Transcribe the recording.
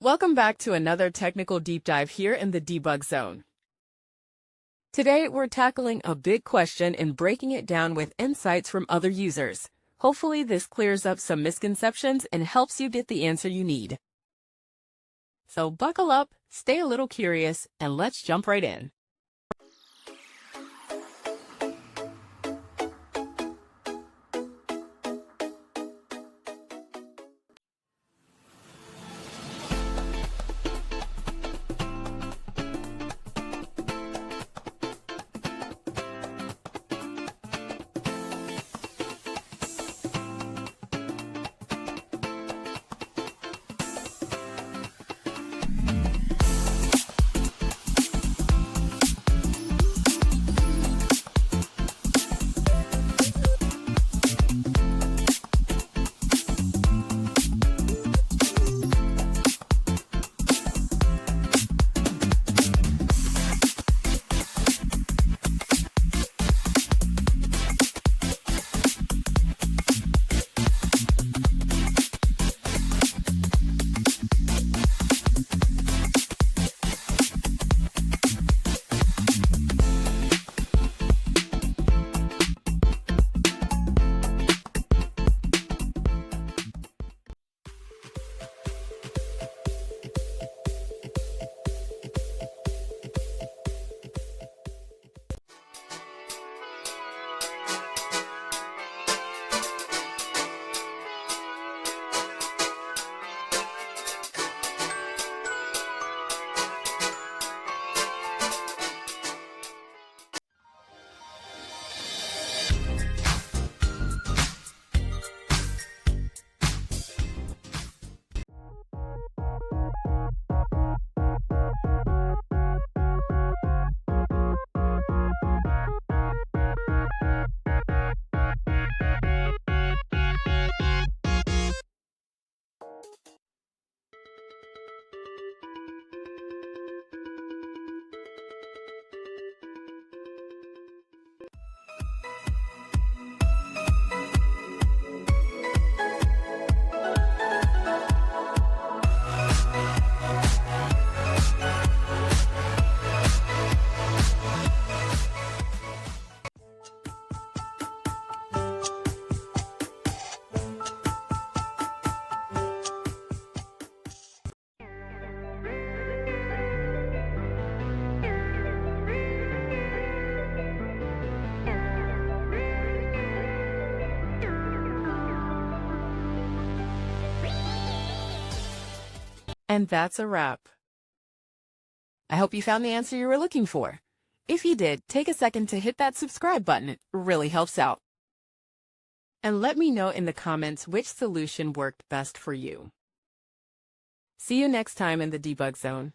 Welcome back to another technical deep dive here in the debug zone. Today, we're tackling a big question and breaking it down with insights from other users. Hopefully, this clears up some misconceptions and helps you get the answer you need. So buckle up, stay a little curious, and let's jump right in. And that's a wrap. I hope you found the answer you were looking for. If you did, take a second to hit that subscribe button. It really helps out. And let me know in the comments which solution worked best for you. See you next time in the debug zone.